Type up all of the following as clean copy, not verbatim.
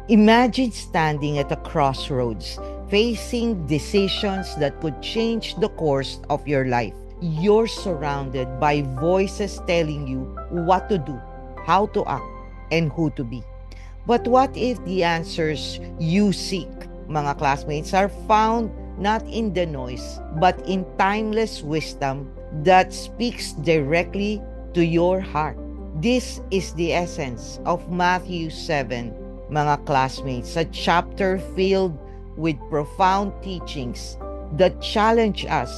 Imagine standing at a crossroads, facing decisions that could change the course of your life. You're surrounded by voices telling you what to do, how to act, and who to be. But what if the answers you seek, mga classmates, are found not in the noise, but in timeless wisdom that speaks directly to your heart? This is the essence of Matthew 7, mga classmates, a chapter filled with profound teachings that challenge us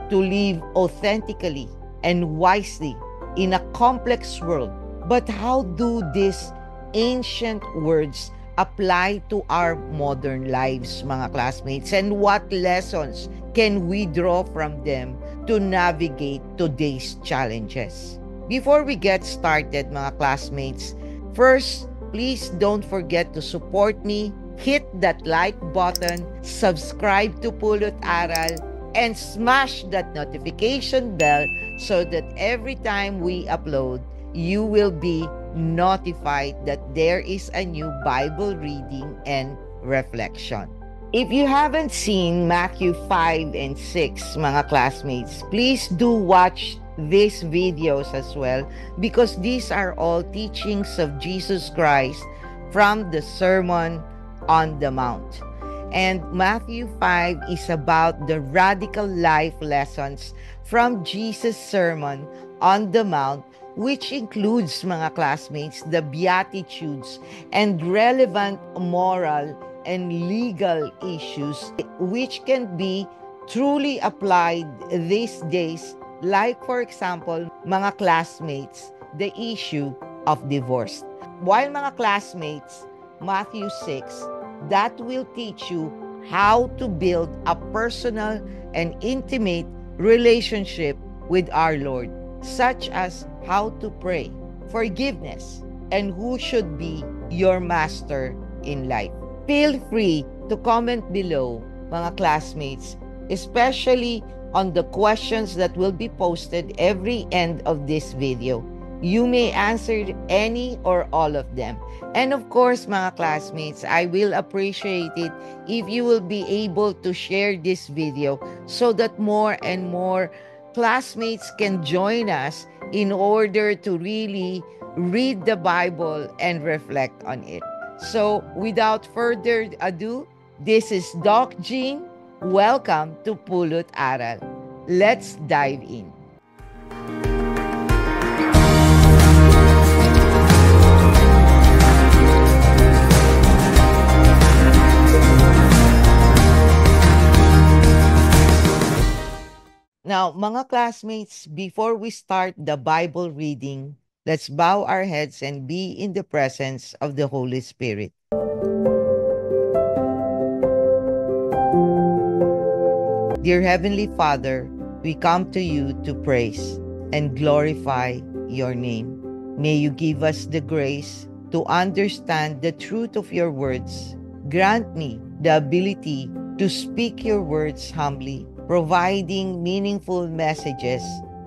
to live authentically and wisely in a complex world. But how do these ancient words apply to our modern lives, mga classmates? And what lessons can we draw from them to navigate today's challenges? Before we get started, mga classmates, first, please don't forget to support me. Hit that like button, subscribe to Pulot Aral, and smash that notification bell so that every time we upload, you will be notified that there is a new Bible reading and reflection. If you haven't seen Matthew 5 and 6, mga classmates, please do watch these videos as well, because these are all teachings of Jesus Christ from the Sermon on the Mount. And Matthew 5 is about the radical life lessons from Jesus' Sermon on the Mount, which includes, mga classmates, the Beatitudes and relevant moral and legal issues which can be truly applied these days, like, for example, mga classmates, the issue of divorce. While, mga classmates, Matthew 6, that will teach you how to build a personal and intimate relationship with our Lord, such as how to pray, forgiveness, and who should be your master in life. Feel free to comment below, mga classmates, especially on the questions that will be posted every end of this video. You may answer any or all of them. And of course, mga classmates, I will appreciate it if you will be able to share this video so that more and more classmates can join us in order to really read the Bible and reflect on it. So, without further ado, this is Doc Jean. Welcome to Pulot Aral. Let's dive in. Now, mga classmates, before we start the Bible reading, let's bow our heads and be in the presence of the Holy Spirit. Dear Heavenly Father, we come to you to praise and glorify your name. May you give us the grace to understand the truth of your words. Grant me the ability to speak your words humbly, providing meaningful messages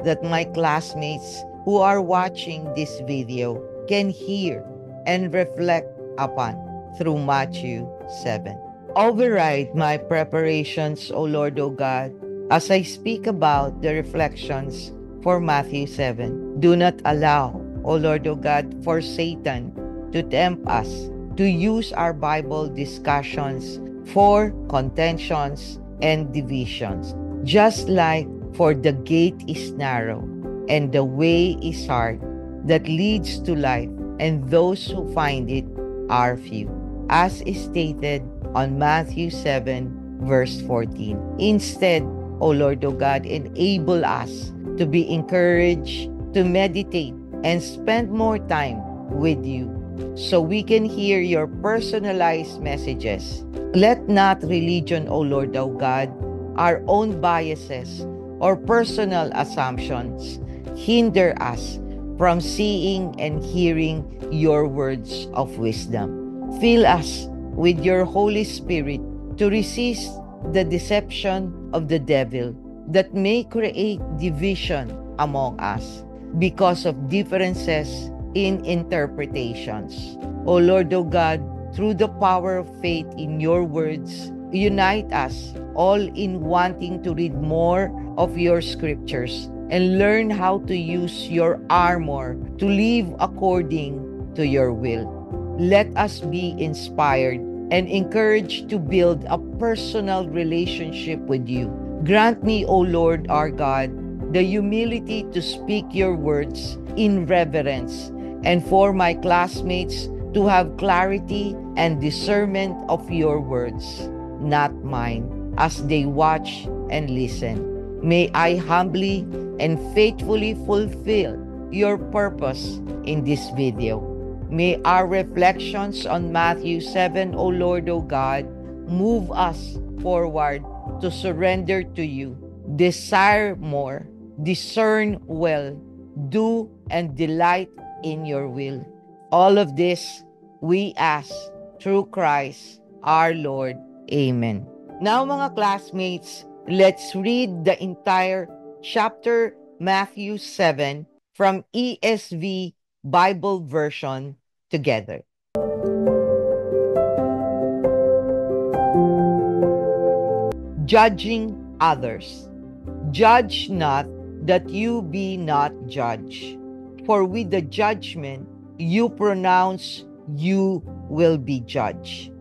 that my classmates who are watching this video can hear and reflect upon through Matthew 7. Override my preparations, O Lord, O God, as I speak about the reflections for Matthew 7. Do not allow, O Lord, O God, for Satan to tempt us to use our Bible discussions for contentions and divisions. Just like, for the gate is narrow and the way is hard that leads to life, and those who find it are few, as is stated on Matthew 7 verse 14. Instead, O Lord, O God, enable us to be encouraged to meditate and spend more time with you so we can hear your personalized messages. Let not religion, O Lord, O God, our own biases or personal assumptions hinder us from seeing and hearing your words of wisdom. Fill us with your Holy Spirit to resist the deception of the devil that may create division among us because of differences in interpretations. O Lord, O God, through the power of faith in your words. Unite us all in wanting to read more of your scriptures and learn how to use your armor to live according to your will. Let us be inspired and encouraged to build a personal relationship with you. Grant me, O Lord our God, the humility to speak your words in reverence, and for my classmates to have clarity and discernment of your words, not mine, as they watch and listen. May I humbly and faithfully fulfill your purpose in this video. May our reflections on Matthew 7, O Lord, O God, move us forward to surrender to you, desire more, discern well, do and delight in your will. All of this we ask through Christ our Lord. Amen. Now mga classmates, let's read the entire chapter Matthew 7 from ESV Bible version together. Judging others. Judge not, that you be not judged. For with the judgment you pronounce, you will be judged.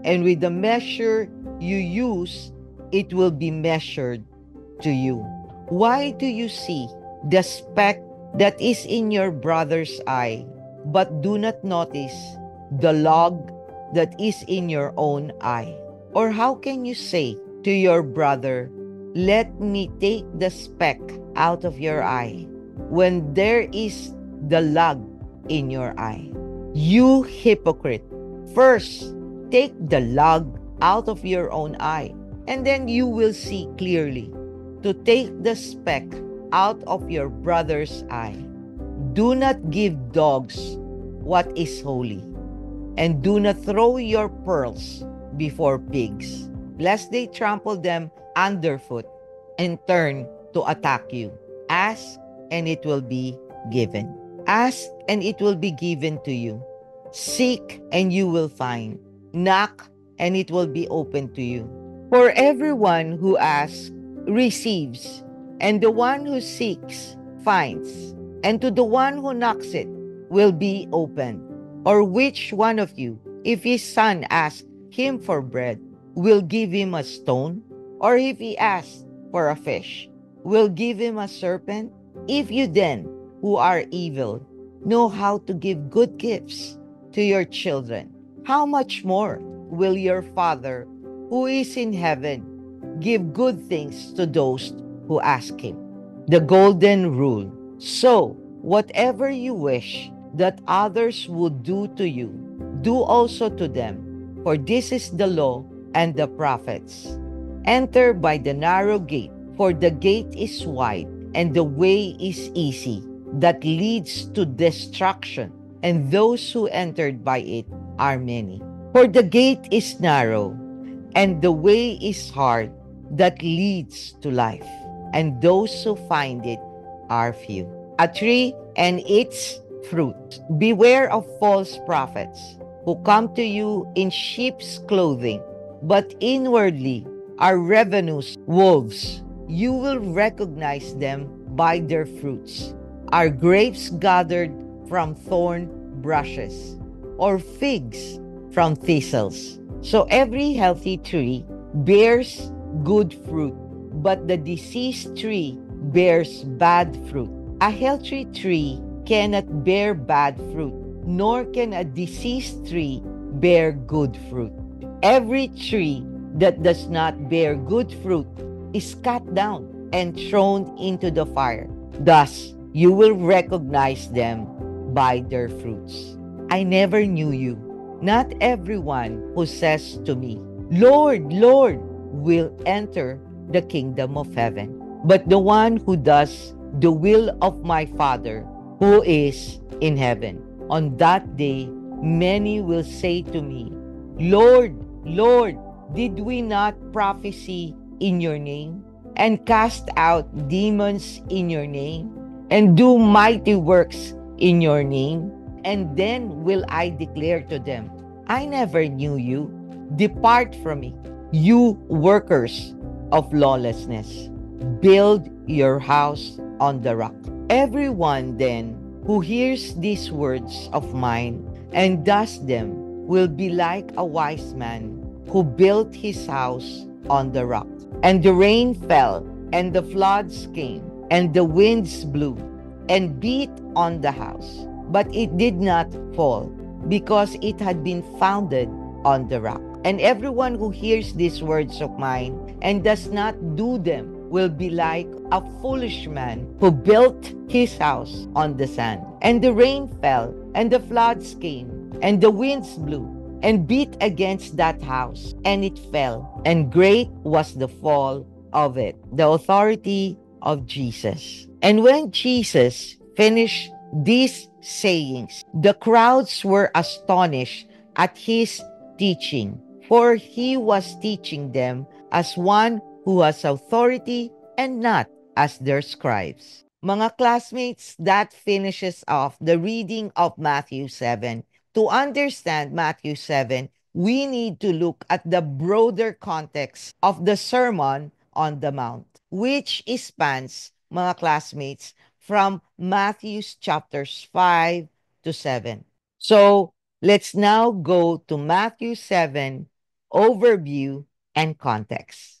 And with the measure you use, it will be measured to you. Why do you see the speck that is in your brother's eye, but do not notice the log that is in your own eye? Or how can you say to your brother, let me take the speck out of your eye, when there is the log in your eye? You hypocrite! First, take the log out of your own eye, and then you will see clearly to take the speck out of your brother's eye. Do not give dogs what is holy, and do not throw your pearls before pigs, lest they trample them underfoot and turn to attack you. Ask, and it will be given. Ask, and it will be given to you. Seek, and you will find. Knock, and it will be open to you. For everyone who asks receives, and the one who seeks finds, and to the one who knocks it will be opened. Or which one of you, if his son asks him for bread, will give him a stone? Or if he asks for a fish, will give him a serpent? If you then, who are evil, know how to give good gifts to your children, how much more will your Father who is in heaven give good things to those who ask him? The golden rule. So, whatever you wish that others would do to you, do also to them, for this is the law and the prophets. Enter by the narrow gate, for the gate is wide and the way is easy that leads to destruction, and those who entered by it are many. For the gate is narrow and the way is hard that leads to life, and those who find it are few. A tree and its fruit. Beware of false prophets who come to you in sheep's clothing, but inwardly are ravenous wolves. You will recognize them by their fruits. Are grapes gathered from thorn bushes, or figs from thistles? So every healthy tree bears good fruit, but the diseased tree bears bad fruit. A healthy tree cannot bear bad fruit, nor can a diseased tree bear good fruit. Every tree that does not bear good fruit is cut down and thrown into the fire. Thus, you will recognize them by their fruits. I never knew you. Not everyone who says to me, Lord, Lord, will enter the kingdom of heaven, but the one who does the will of my Father who is in heaven. On that day, many will say to me, Lord, Lord, did we not prophesy in your name, and cast out demons in your name, and do mighty works in your name? And then will I declare to them, I never knew you. Depart from me, you workers of lawlessness. Build your house on the rock. Everyone then who hears these words of mine and does them will be like a wise man who built his house on the rock. And the rain fell, and the floods came, and the winds blew and beat on the house. But it did not fall, because it had been founded on the rock. And everyone who hears these words of mine and does not do them will be like a foolish man who built his house on the sand. And the rain fell, and the floods came, and the winds blew and beat against that house, and it fell, and great was the fall of it. The authority of Jesus. And when Jesus finished these sayings, the crowds were astonished at his teaching, for he was teaching them as one who has authority and not as their scribes. Mga classmates, that finishes off the reading of Matthew 7. To understand Matthew 7, we need to look at the broader context of the Sermon on the Mount, which spans, mga classmates, from Matthew's chapters 5 to 7. So, let's now go to Matthew 7, overview and context.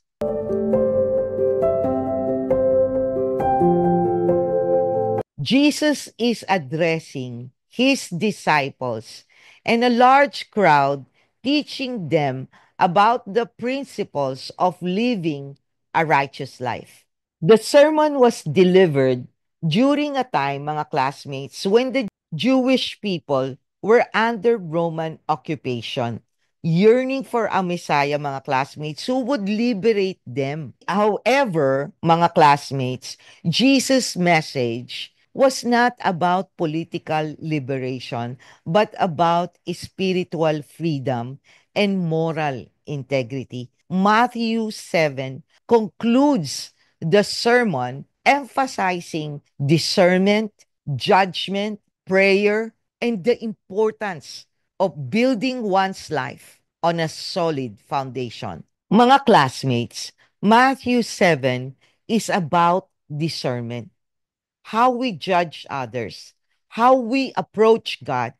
Jesus is addressing his disciples and a large crowd, teaching them about the principles of living a righteous life. The sermon was delivered during a time, mga classmates, when the Jewish people were under Roman occupation, yearning for a Messiah, mga classmates, who would liberate them. However, mga classmates, Jesus' message was not about political liberation, but about spiritual freedom and moral integrity. Matthew 7 concludes the sermon emphasizing discernment, judgment, prayer, and the importance of building one's life on a solid foundation. Mga classmates, Matthew 7 is about discernment, how we judge others, how we approach God,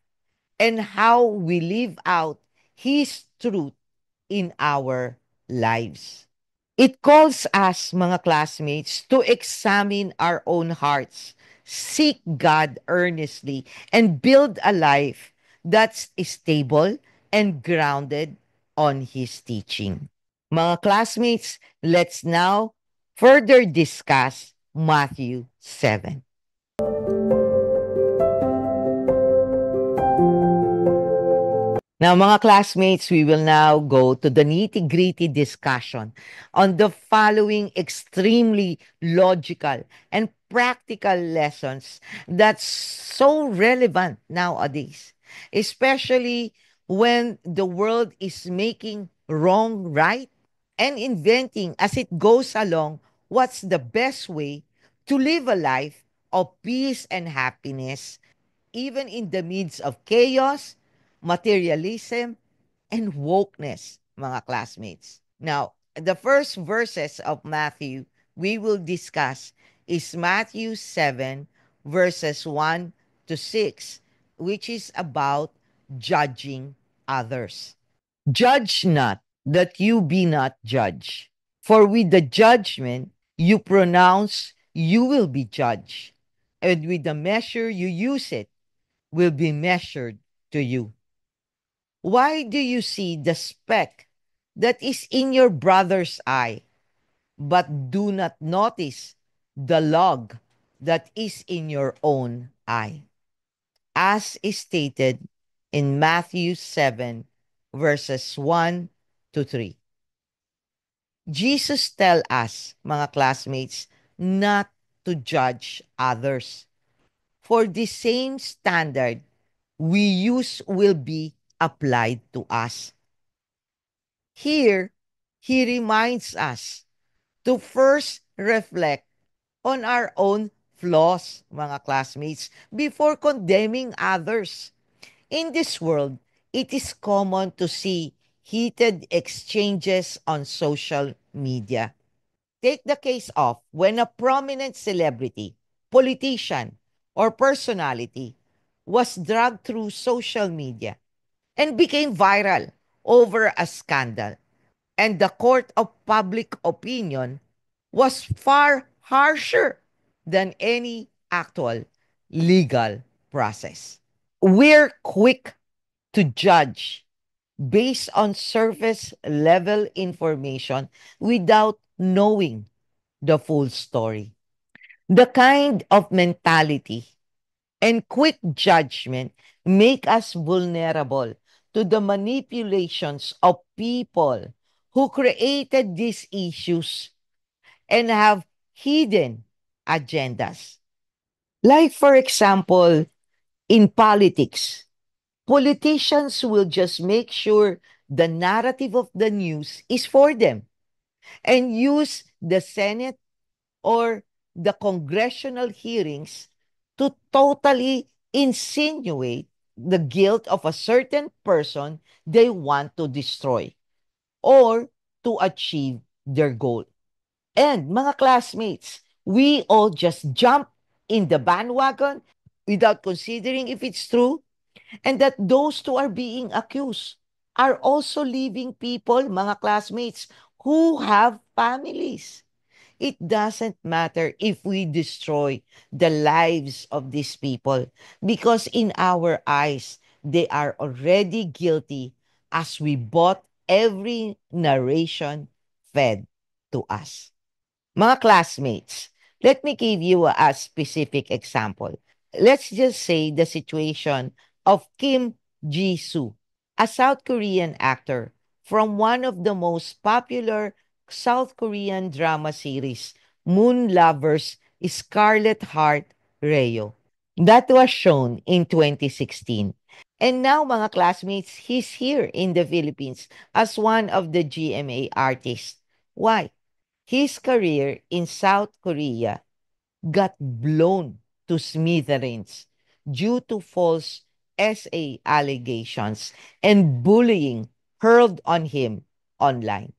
and how we live out His truth in our lives. It calls us, mga classmates, to examine our own hearts, seek God earnestly, and build a life that's stable and grounded on His teaching. Mga classmates, let's now further discuss Matthew 7. Now, mga classmates, we will now go to the nitty-gritty discussion on the following extremely logical and practical lessons that's so relevant nowadays, especially when the world is making wrong right and inventing as it goes along what's the best way to live a life of peace and happiness even in the midst of chaos, materialism, and wokeness, mga classmates. Now, the first verses of Matthew we will discuss is Matthew 7, verses 1 to 6, which is about judging others. Judge not, that you be not judged. For with the judgment you pronounce, you will be judged. And with the measure you use it, will be measured to you. Why do you see the speck that is in your brother's eye, but do not notice the log that is in your own eye? As is stated in Matthew 7, verses 1 to 3. Jesus tell us, mga classmates, not to judge others. For the same standard we use will be applied to us. Here, he reminds us to first reflect on our own flaws, mga classmates, before condemning others. In this world, it is common to see heated exchanges on social media. Take the case of when a prominent celebrity, politician, or personality was dragged through social media and became viral over a scandal. And the court of public opinion was far harsher than any actual legal process. We're quick to judge based on surface level information without knowing the full story. The kind of mentality and quick judgment make us vulnerable to the manipulations of people who created these issues and have hidden agendas. Like, for example, in politics, politicians will just make sure the narrative of the news is for them and use the Senate or the congressional hearings to totally insinuate the guilt of a certain person they want to destroy or to achieve their goal. And mga classmates, we all just jump in the bandwagon without considering if it's true and that those who are being accused are also living people, mga classmates, who have families. It doesn't matter if we destroy the lives of these people because in our eyes, they are already guilty as we bought every narration fed to us. Mga classmates, let me give you a specific example. Let's just say the situation of Kim Ji-soo, a South Korean actor from one of the most popular South Korean drama series, Moon Lovers Scarlet Heart Reo. That was shown in 2016. And now, mga classmates, he's here in the Philippines as one of the GMA artists. Why? His career in South Korea got blown to smithereens due to false SA allegations and bullying hurled on him online.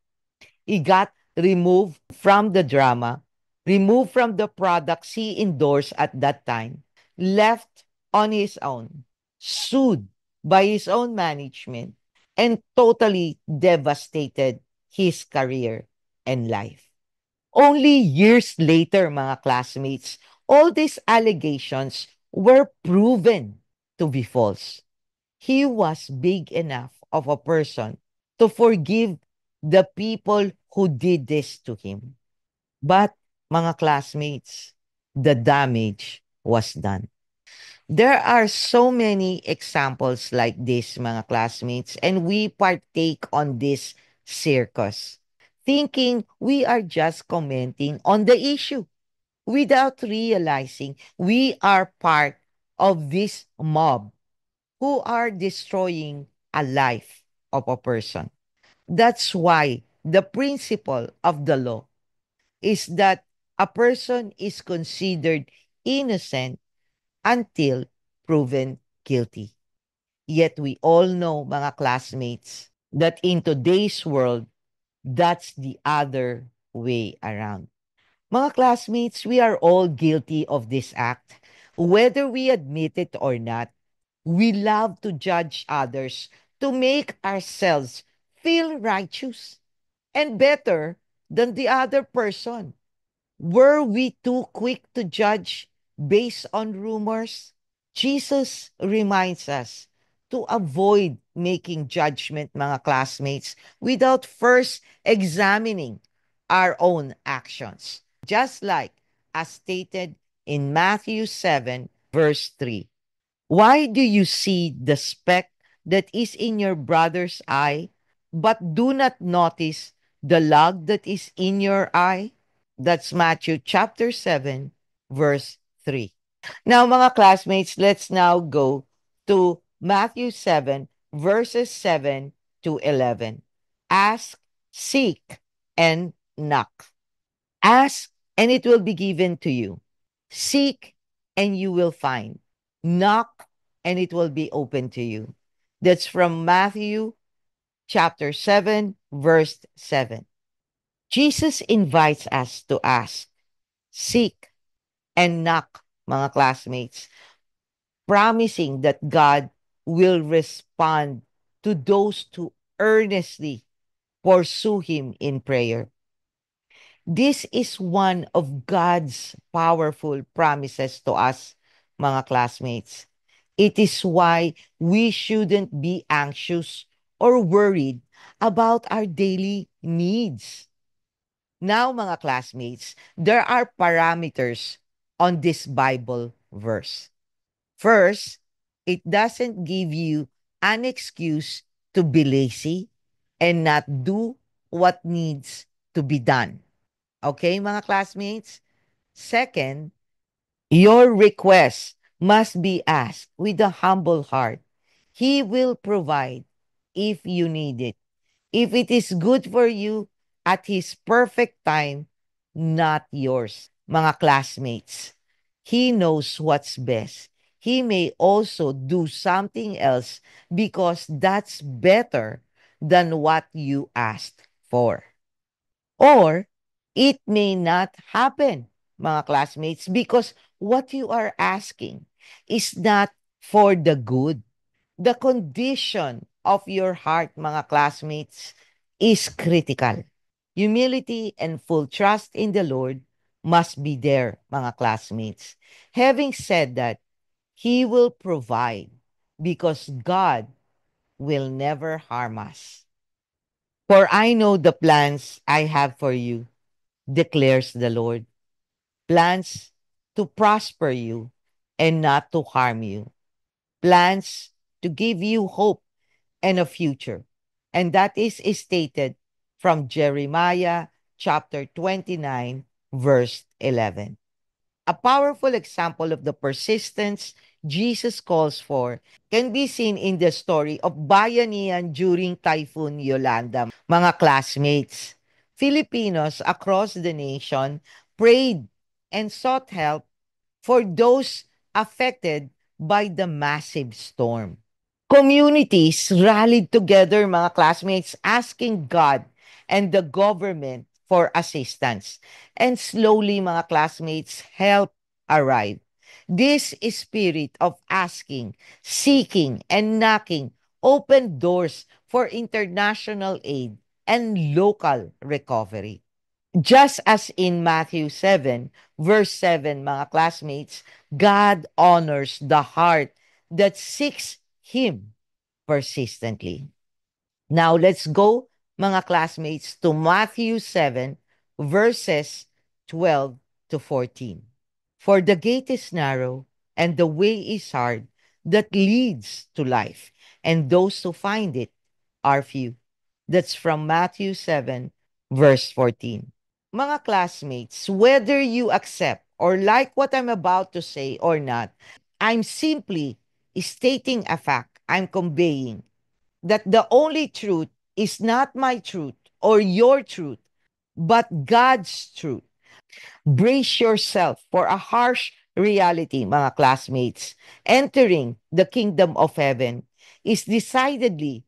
He got removed from the drama, removed from the products he endorsed at that time, left on his own, sued by his own management, and totally devastated his career and life. Only years later, mga classmates, all these allegations were proven to be false. He was big enough of a person to forgive the people who did this to him. But, mga classmates, the damage was done. There are so many examples like this, mga classmates, and we partake on this circus, thinking we are just commenting on the issue without realizing we are part of this mob who are destroying a life of a person. That's why the principle of the law is that a person is considered innocent until proven guilty. Yet we all know, mga classmates, that in today's world, that's the other way around. Mga classmates, we are all guilty of this act. Whether we admit it or not, we love to judge others to make ourselves feel righteous and better than the other person. Were we too quick to judge based on rumors? Jesus reminds us to avoid making judgment, mga classmates, without first examining our own actions. Just like as stated in Matthew 7, verse 3. Why do you see the speck that is in your brother's eye, but do not notice the log that is in your eye? That's Matthew chapter 7, verse 3. Now, mga classmates, let's now go to Matthew 7, verses 7 to 11. Ask, seek, and knock. Ask, and it will be given to you. Seek, and you will find. Knock, and it will be open to you. That's from Matthew chapter 7, verse 7. Jesus invites us to ask, seek, and knock, mga classmates, promising that God will respond to those who earnestly pursue Him in prayer. This is one of God's powerful promises to us, mga classmates. It is why we shouldn't be anxious or worried about our daily needs. Now, mga classmates, there are parameters on this Bible verse. First, it doesn't give you an excuse to be lazy and not do what needs to be done. Okay, mga classmates? Second, your request must be asked with a humble heart. He will provide if you need it. If it is good for you at His perfect time, not yours, mga classmates. He knows what's best. He may also do something else because that's better than what you asked for. Or it may not happen, mga classmates, because what you are asking is not for the good. The condition of your heart, mga classmates, is critical. Humility and full trust in the Lord must be there, mga classmates. Having said that, He will provide because God will never harm us. For I know the plans I have for you, declares the Lord. Plans to prosper you and not to harm you. Plans to give you hope and a future. And that is stated from Jeremiah chapter 29, verse 11. A powerful example of the persistence Jesus calls for can be seen in the story of Bayanihan during Typhoon Yolanda. Mga classmates, Filipinos across the nation prayed and sought help for those affected by the massive storm. Communities rallied together, mga classmates, asking God and the government for assistance. And slowly, mga classmates, help arrived. This spirit of asking, seeking, and knocking opened doors for international aid and local recovery. Just as in Matthew 7, verse 7, mga classmates, God honors the heart that seeks Him persistently. Now let's go, mga classmates, to Matthew 7, verses 12 to 14. For the gate is narrow and the way is hard that leads to life, and those who find it are few. That's from Matthew 7, verse 14. Mga classmates, whether you accept or like what I'm about to say or not, I'm simply stating a fact. I'm conveying that the only truth is not my truth or your truth, but God's truth. Brace yourself for a harsh reality, mga classmates. Entering the kingdom of heaven is decidedly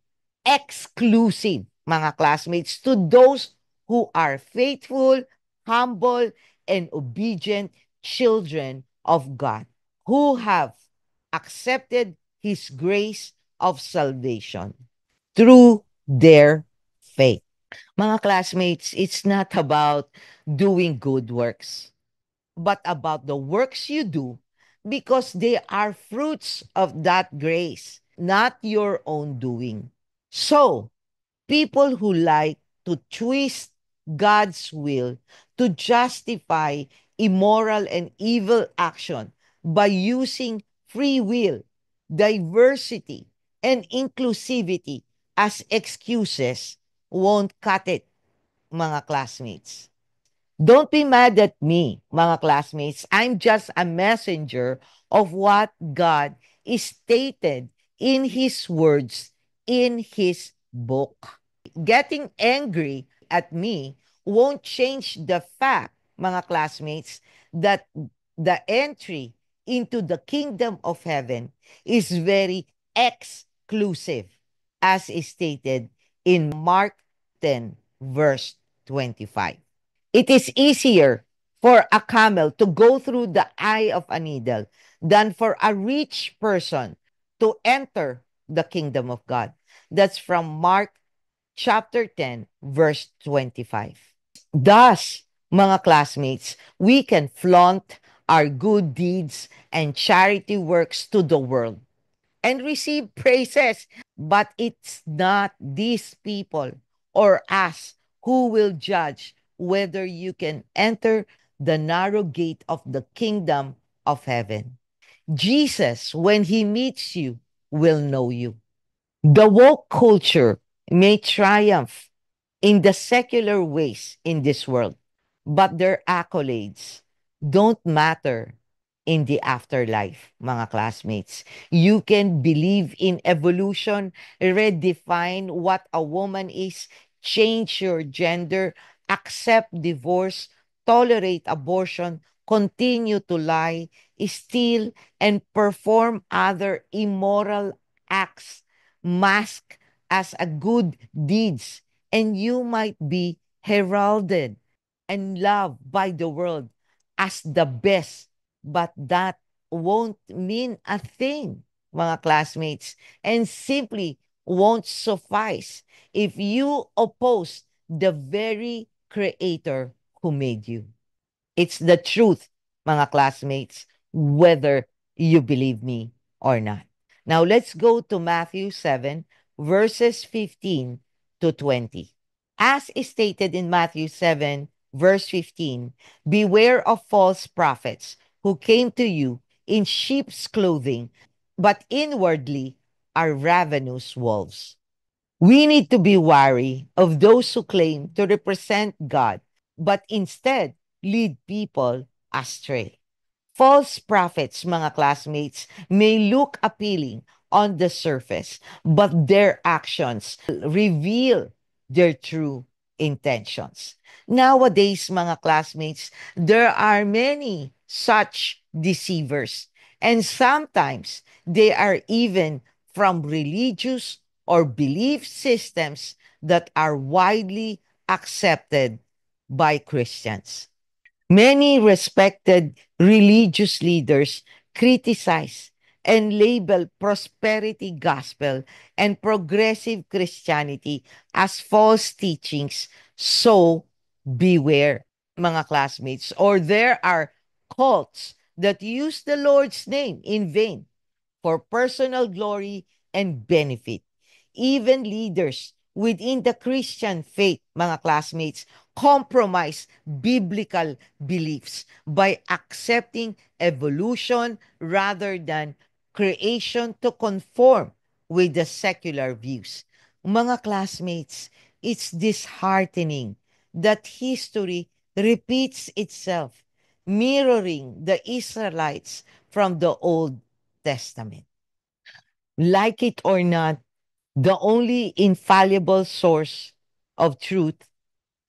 exclusive, mga classmates, to those who are faithful, humble, and obedient children of God, who have accepted His grace of salvation through their faith. Mga classmates, it's not about doing good works, but about the works you do because they are fruits of that grace, not your own doing. So, people who like to twist God's will to justify immoral and evil action by using free will, diversity, and inclusivity as excuses won't cut it, mga classmates. Don't be mad at me, mga classmates. I'm just a messenger of what God is stated in His words in His book. Getting angry at me won't change the fact, mga classmates, that the entry into the kingdom of heaven is very exclusive. exclusive, as is stated in Mark 10, verse 25. It is easier for a camel to go through the eye of a needle than for a rich person to enter the kingdom of God. That's from Mark chapter 10, verse 25. Thus, mga classmates, we can flaunt our good deeds and charity works to the world and receive praises. But it's not these people or us who will judge whether you can enter the narrow gate of the kingdom of heaven. Jesus, when he meets you, will know you. The woke culture may triumph in the secular ways in this world, but their accolades don't matter in the afterlife, mga classmates. You can believe in evolution, redefine what a woman is, change your gender, accept divorce, tolerate abortion, continue to lie, steal, and perform other immoral acts masked as a good deeds, and you might be heralded and loved by the world as the best, but that won't mean a thing, mga classmates, and simply won't suffice if you oppose the very creator who made you. It's the truth, mga classmates, whether you believe me or not. Now let's go to Matthew 7, verses 15 to 20. As is stated in Matthew 7, verse 15, beware of false prophets who came to you in sheep's clothing, but inwardly are ravenous wolves. We need to be wary of those who claim to represent God, but instead lead people astray. False prophets, mga classmates, may look appealing on the surface, but their actions reveal their true intentions. Nowadays, mga classmates, there are many such deceivers, and sometimes they are even from religious or belief systems that are widely accepted by Christians. Many respected religious leaders criticize and label prosperity gospel and progressive Christianity as false teachings. So beware, mga classmates. Or there are cults that use the Lord's name in vain for personal glory and benefit. Even leaders within the Christian faith, mga classmates, compromise biblical beliefs by accepting evolution rather than creation to conform with the secular views. Mga classmates, it's disheartening that history repeats itself, mirroring the Israelites from the Old Testament. Like it or not, the only infallible source of truth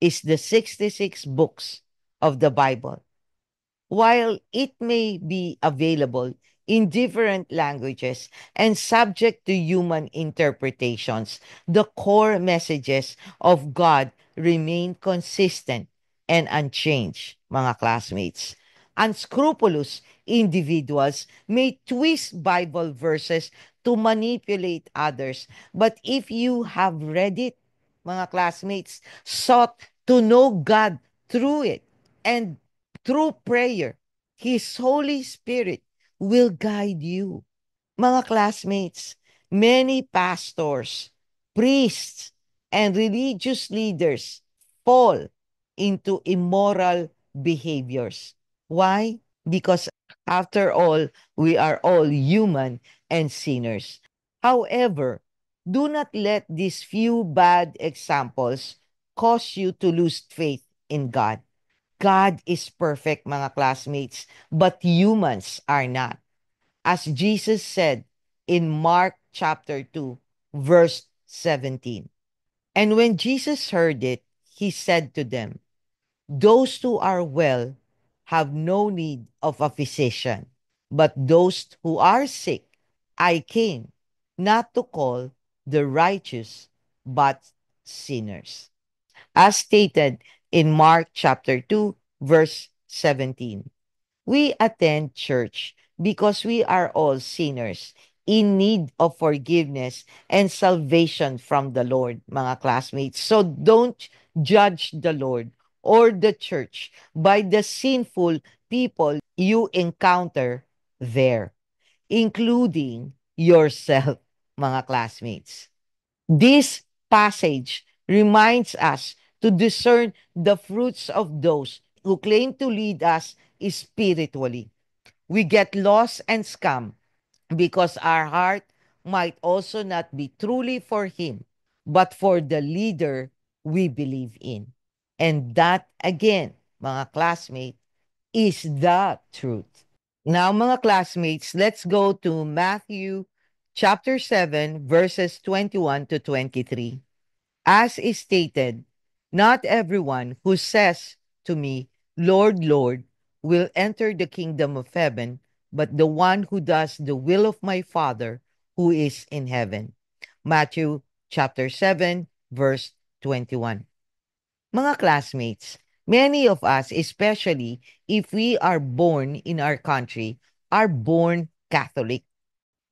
is the 66 books of the Bible. While it may be available in different languages and subject to human interpretations, the core messages of God remain consistent and unchanged, mga classmates. Unscrupulous individuals may twist Bible verses to manipulate others. But if you have read it, mga classmates, sought to know God through it, and through prayer, His Holy Spirit will guide you. Mga classmates, many pastors, priests, and religious leaders fall into immoral behaviors. Why? Because after all, we are all human and sinners. However, do not let these few bad examples cause you to lose faith in God. God is perfect, mga classmates, but humans are not. As Jesus said in Mark chapter 2, verse 17. And when Jesus heard it, he said to them, those who are well have no need of a physician, but those who are sick, I came not to call the righteous, but sinners. As stated in Mark chapter 2, verse 17. We attend church because we are all sinners in need of forgiveness and salvation from the Lord, mga classmates. So don't judge the Lord or the church by the sinful people you encounter there, including yourself, mga classmates. This passage reminds us to discern the fruits of those who claim to lead us spiritually. We get lost and scam because our heart might also not be truly for Him, but for the leader we believe in. And that, again, mga classmates, is the truth. Now, mga classmates, let's go to Matthew chapter 7, verses 21 to 23. As is stated, not everyone who says to me, Lord, Lord, will enter the kingdom of heaven, but the one who does the will of my Father who is in heaven. Matthew chapter 7, verse 21. Mga classmates, many of us, especially if we are born in our country, are born Catholic.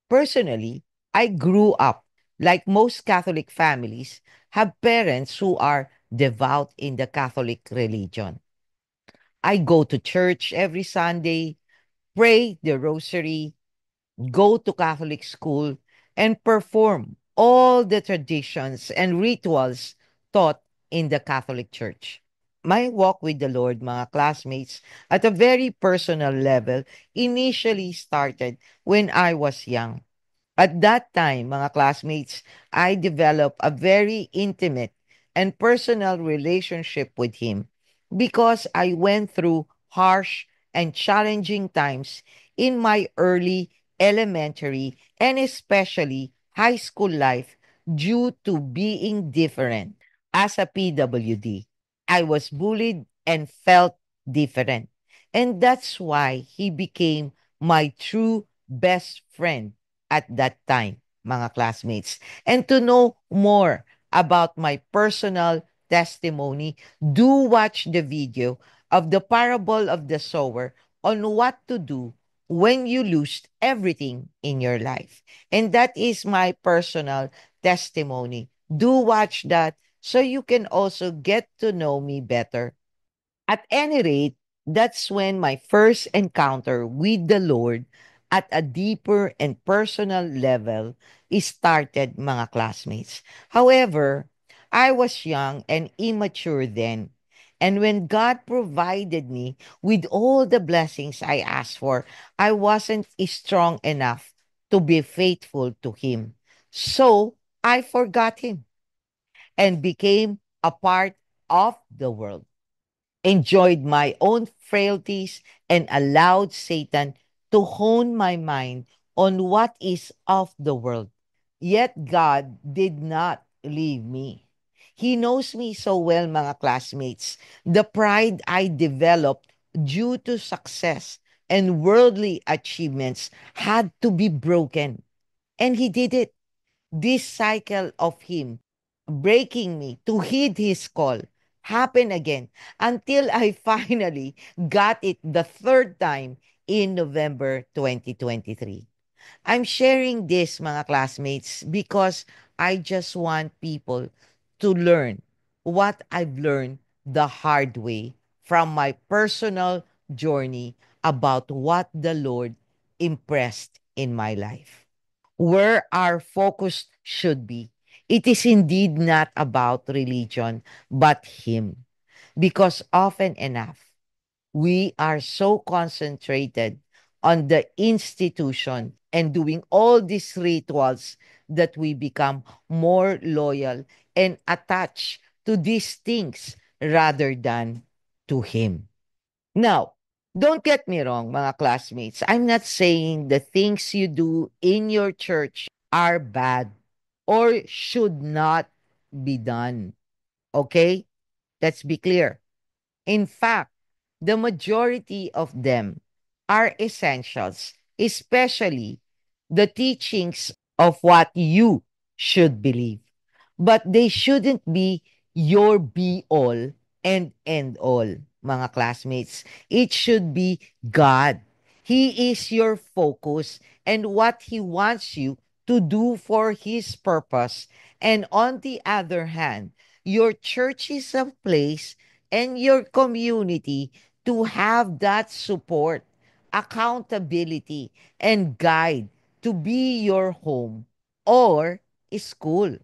Personally, I grew up, like most Catholic families, have parents who are devout in the Catholic religion. I go to church every Sunday, pray the rosary, go to Catholic school, and perform all the traditions and rituals taught in the Catholic Church. My walk with the Lord, mga classmates, at a very personal level, initially started when I was young. At that time, mga classmates, I developed a very intimate and personal relationship with him because I went through harsh and challenging times in my early elementary and especially high school life due to being different. As a PWD, I was bullied and felt different. And that's why he became my true best friend at that time, mga classmates. And to know more about my personal testimony, do watch the video of the parable of the sower on what to do when you lose everything in your life. And that is my personal testimony. Do watch that so you can also get to know me better. At any rate, that's when my first encounter with the Lord at a deeper and personal level started, mga classmates. However, I was young and immature then. And when God provided me with all the blessings I asked for, I wasn't strong enough to be faithful to Him. So I forgot Him and became a part of the world, enjoyed my own frailties, and allowed Satan to hone my mind on what is of the world. Yet God did not leave me. He knows me so well, mga classmates. The pride I developed due to success and worldly achievements had to be broken. And He did it. This cycle of him breaking me to heed his call happened again until I finally got it the third time in November 2023. I'm sharing this, mga classmates, because I just want people to learn what I've learned the hard way from my personal journey about what the Lord impressed in my life, where our focus should be. It is indeed not about religion, but Him. Because often enough, we are so concentrated on the institution and doing all these rituals that we become more loyal and attached to these things rather than to Him. Now, don't get me wrong, mga classmates. I'm not saying the things you do in your church are bad or should not be done. Okay? Let's be clear. In fact, the majority of them are essentials, especially the teachings of what you should believe. But they shouldn't be your be all and end all, mga classmates. It should be God. He is your focus and what He wants you to do for His purpose. And on the other hand, your church is a place and your community to have that support, accountability, and guide to be your home or school.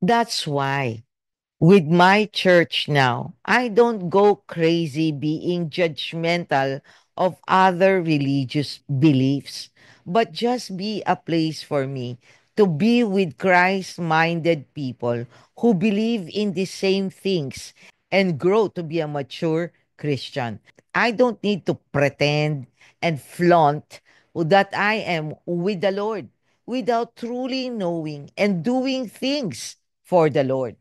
That's why with my church now, I don't go crazy being judgmental of other religious beliefs, but just be a place for me to be with Christ minded people who believe in the same things and grow to be a mature Christian. I don't need to pretend and flaunt that I am with the Lord without truly knowing and doing things for the Lord.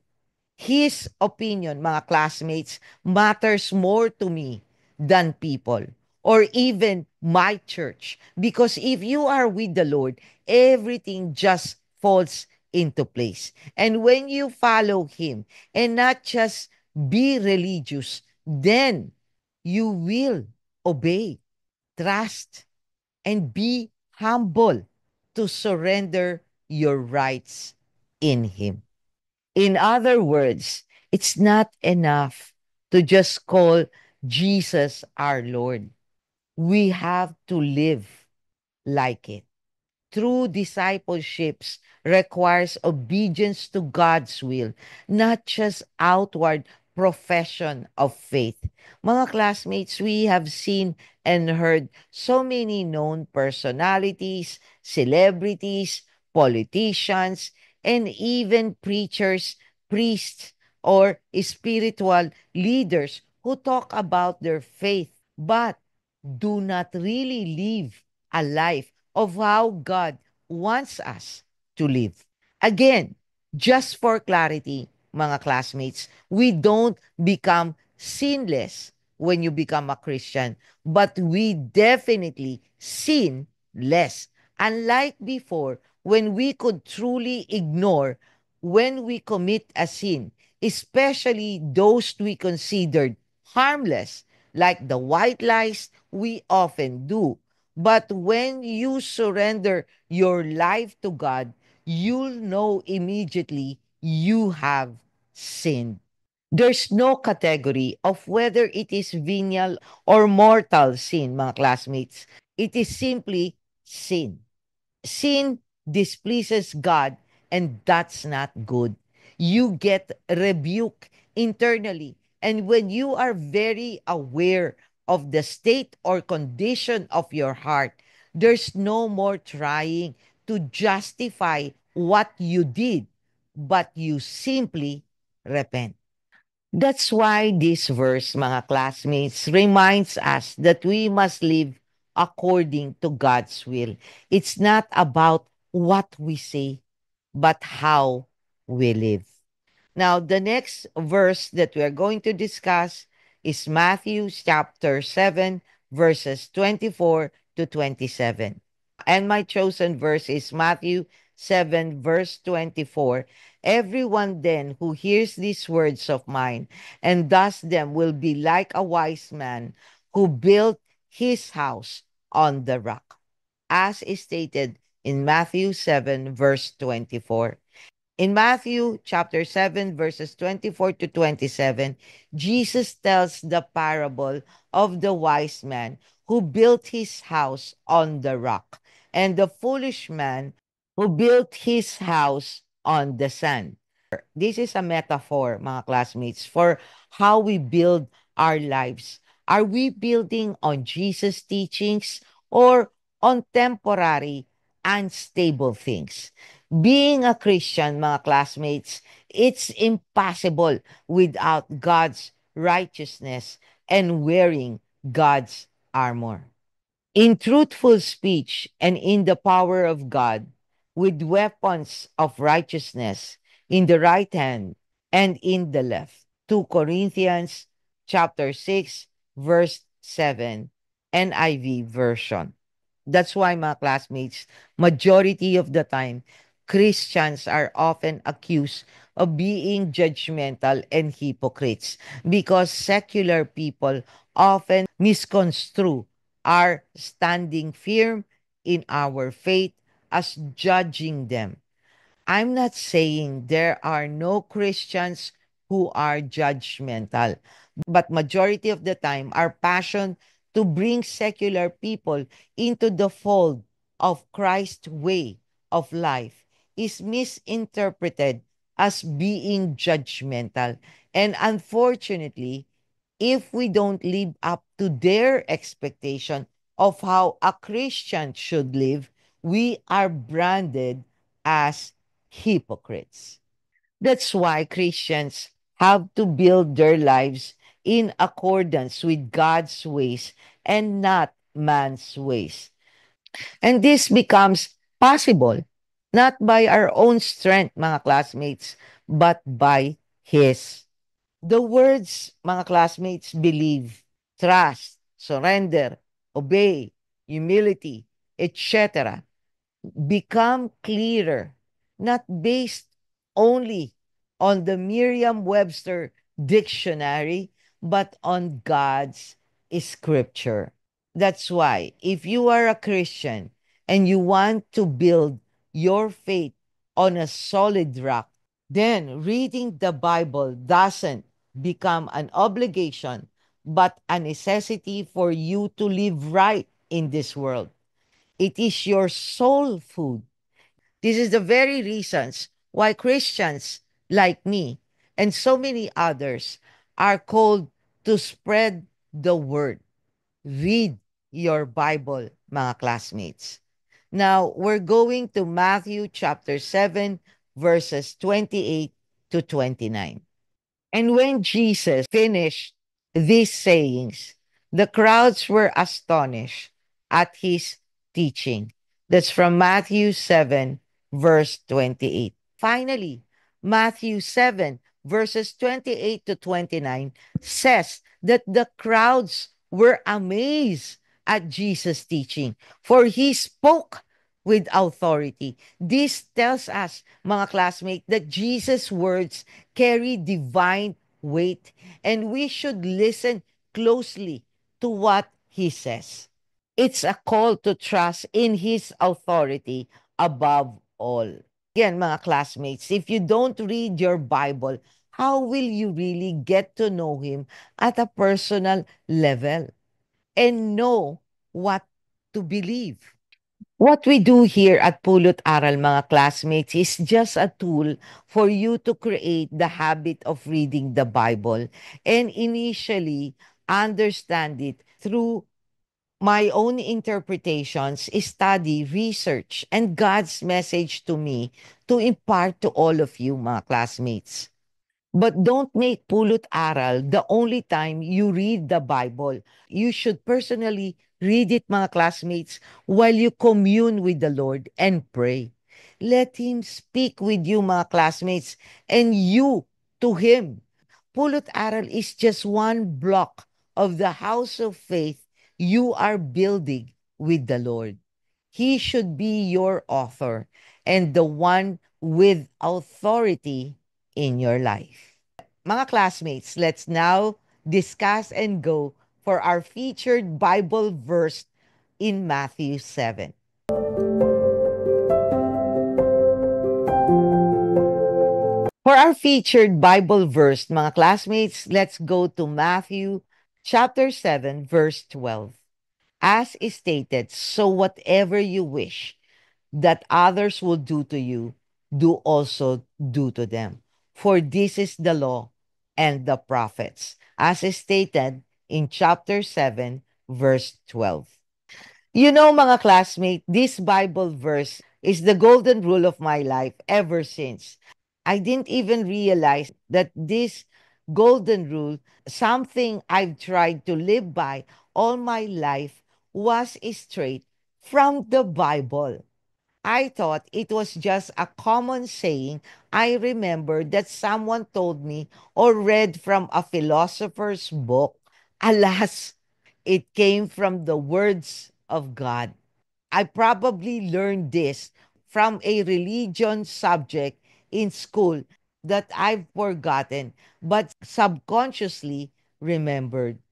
His opinion, mga classmates, matters more to me than people or even my church. Because if you are with the Lord, everything just falls into place. And when you follow Him and not just be religious, then you will obey, trust, and be humble to surrender your rights in Him. In other words, it's not enough to just call Jesus our Lord. We have to live like it. True discipleships requires obedience to God's will, not just outward profession of faith. Mga classmates, we have seen and heard so many known personalities, celebrities, politicians, and even preachers, priests, or spiritual leaders who talk about their faith but do not really live a life of how God wants us to live. Again, just for clarity, mga classmates, we don't become sinless when you become a Christian, but we definitely sin less. Unlike before, when we could truly ignore when we commit a sin, especially those we considered harmless, like the white lies we often do. But when you surrender your life to God, you'll know immediately you have sinned. There's no category of whether it is venial or mortal sin, mga classmates. It is simply sin. Sin displeases God, and that's not good. You get rebuked internally. And when you are very aware of the state or condition of your heart, there's no more trying to justify what you did, but you simply repent. That's why this verse, mga classmates, reminds us that we must live according to God's will. It's not about what we say, but how we live. Now, the next verse that we are going to discuss is Matthew chapter 7, verses 24 to 27. And my chosen verse is Matthew 7, verse 24. Everyone then who hears these words of mine and does them will be like a wise man who built his house on the rock, as is stated in Matthew 7, verse 24. In Matthew chapter 7, verses 24 to 27, Jesus tells the parable of the wise man who built his house on the rock and the foolish man who built his house on the sand. This is a metaphor, mga classmates, for how we build our lives. Are we building on Jesus' teachings or on temporary, unstable things? Being a Christian, mga classmates, it's impossible without God's righteousness and wearing God's armor. In truthful speech and in the power of God, with weapons of righteousness in the right hand and in the left. 2 Corinthians chapter 6, verse 7, NIV version. That's why, mga classmates, majority of the time, Christians are often accused of being judgmental and hypocrites because secular people often misconstrue our standing firm in our faith as judging them. I'm not saying there are no Christians who are judgmental, but majority of the time our passion to bring secular people into the fold of Christ's way of life is misinterpreted as being judgmental. And unfortunately, if we don't live up to their expectation of how a Christian should live, we are branded as hypocrites. That's why Christians have to build their lives in accordance with God's ways and not man's ways. And this becomes possible not by our own strength, mga classmates, but by His. The words, mga classmates, believe, trust, surrender, obey, humility, etc., become clearer, not based only on the Merriam Webster dictionary, but on God's scripture. That's why, if you are a Christian and you want to build your faith on a solid rock, then reading the Bible doesn't become an obligation, but a necessity for you to live right in this world. It is your soul food. This is the very reasons why Christians like me and so many others are called to spread the word. Read your Bible, mga classmates. Now, we're going to Matthew chapter 7, verses 28 to 29. And when Jesus finished these sayings, the crowds were astonished at his teaching. That's from Matthew 7, verse 28. Finally, Matthew 7, verses 28 to 29 says that the crowds were amazed at Jesus' teaching, for he spoke with authority. This tells us, mga classmates, that Jesus' words carry divine weight and we should listen closely to what he says. It's a call to trust in his authority above all. Again, mga classmates, if you don't read your Bible, how will you really get to know him at a personal level and know what to believe? What we do here at Pulot Aral, mga classmates, is just a tool for you to create the habit of reading the Bible and initially understand it through my own interpretations, study, research, and God's message to me to impart to all of you, mga classmates. But don't make pulot aral the only time you read the Bible. You should personally read it, mga classmates, while you commune with the Lord and pray. Let Him speak with you, mga classmates, and you to Him. Pulot aral is just one block of the house of faith you are building with the Lord. He should be your author and the one with authority in your life. Mga classmates, let's now discuss and go for our featured Bible verse in Matthew 7. For our featured Bible verse, mga classmates, let's go to Matthew chapter 7, verse 12. As is stated, so whatever you wish that others will do to you, do also do to them. For this is the law and the prophets, as is stated in chapter 7, verse 12. You know, mga classmates, this Bible verse is the golden rule of my life ever since. I didn't even realize that this golden rule, something I've tried to live by all my life, was straight from the Bible. I thought it was just a common saying I remember that someone told me or read from a philosopher's book. Alas, it came from the words of God. I probably learned this from a religion subject in school that I've forgotten but subconsciously remembered.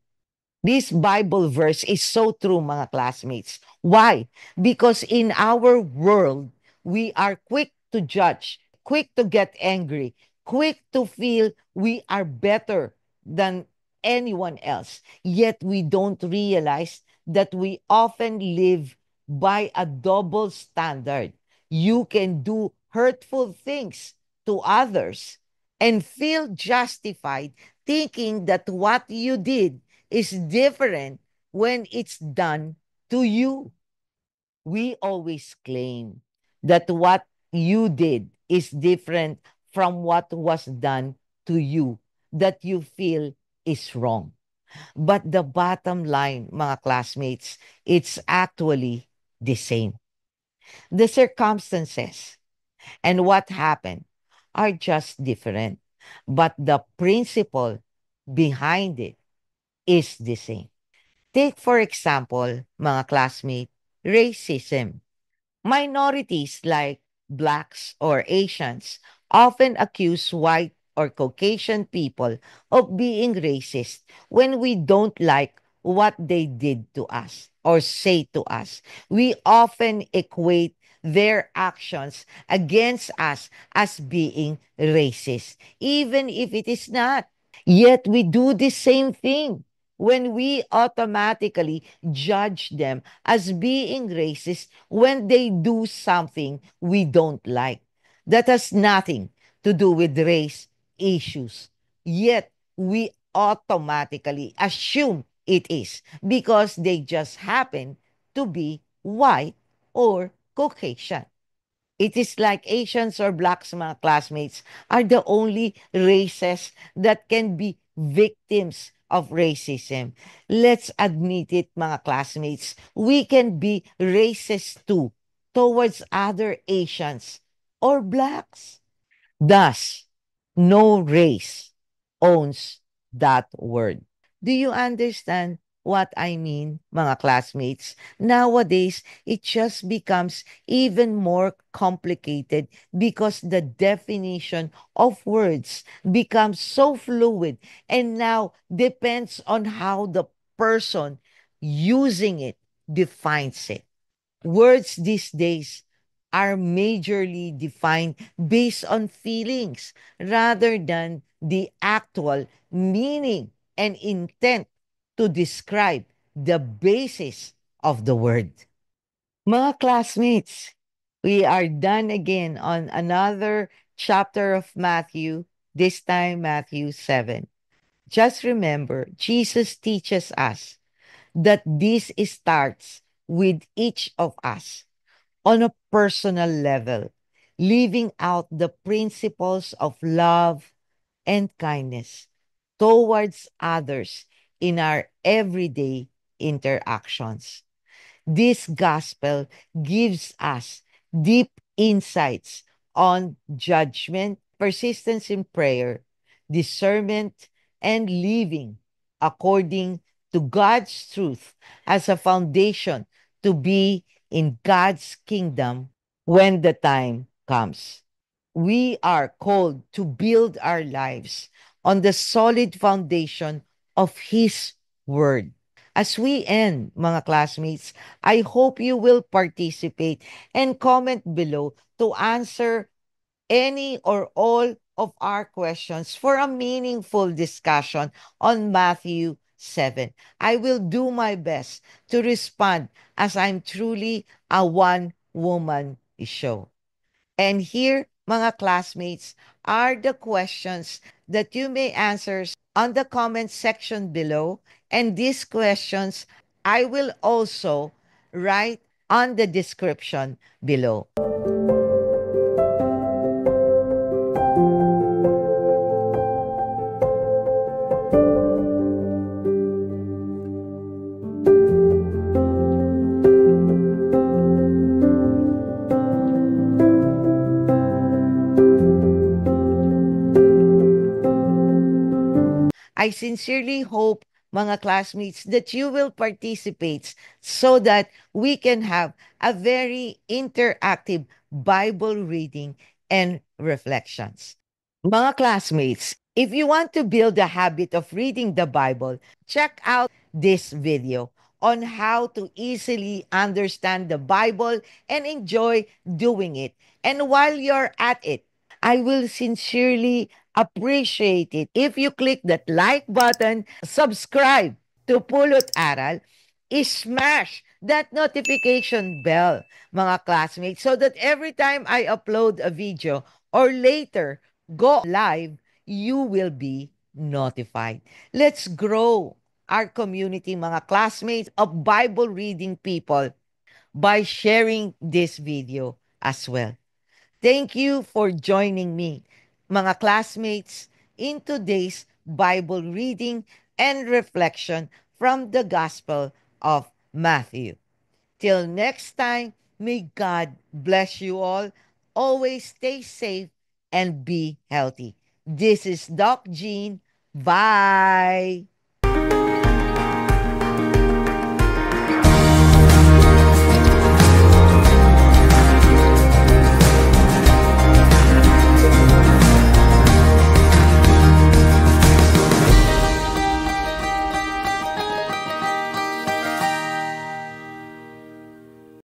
This Bible verse is so true, mga classmates. Why? Because in our world, we are quick to judge, quick to get angry, quick to feel we are better than anyone else. Yet we don't realize that we often live by a double standard. You can do hurtful things to others and feel justified thinking that what you did is different when it's done to you. We always claim that what you did is different from what was done to you, that you feel is wrong. But the bottom line, mga classmates, it's actually the same. The circumstances and what happened are just different, but the principle behind it is the same. Take for example, mga classmates, racism. Minorities like blacks or Asians often accuse white or Caucasian people of being racist when we don't like what they did to us or say to us. We often equate their actions against us as being racist, even if it is not. Yet we do the same thing when we automatically judge them as being racist when they do something we don't like. That has nothing to do with race issues. Yet we automatically assume it is because they just happen to be white or Caucasian. It is like Asians or blacks, mga classmates, are the only races that can be victims of racism. Let's admit it, mga classmates. We can be racist too towards other Asians or blacks. Thus, no race owns that word. Do you understand what I mean, mga classmates? Nowadays, it just becomes even more complicated because the definition of words becomes so fluid and now depends on how the person using it defines it. Words these days are majorly defined based on feelings rather than the actual meaning and intent to describe the basis of the word. Mga classmates, we are done again on another chapter of Matthew, this time Matthew 7. Just remember, Jesus teaches us that this starts with each of us on a personal level, living out the principles of love and kindness towards others in our everyday interactions. This gospel gives us deep insights on judgment, persistence in prayer, discernment, and living according to God's truth as a foundation to be in God's kingdom when the time comes. We are called to build our lives on the solid foundation of His Word. As we end, mga classmates, I hope you will participate and comment below to answer any or all of our questions for a meaningful discussion on Matthew 7. I will do my best to respond as I'm truly a one woman show. And here, mga classmates, are the questions that you may answer on the comment section below. And these questions I will also write on the description below. I sincerely hope mga classmates, that you will participate so that we can have a very interactive Bible reading and reflections. Mga classmates, if you want to build a habit of reading the Bible, check out this video on how to easily understand the Bible and enjoy doing it. And while you're at it, I will sincerely appreciate it if you click that like button, subscribe to Pulot Aral, smash that notification bell, mga classmates, so that every time I upload a video or later go live, you will be notified. Let's grow our community, mga classmates of Bible reading people, by sharing this video as well. Thank you for joining me, mga classmates, in today's Bible reading and reflection from the Gospel of Matthew. Till next time, may God bless you all. Always stay safe and be healthy. This is Doc Jean. Bye.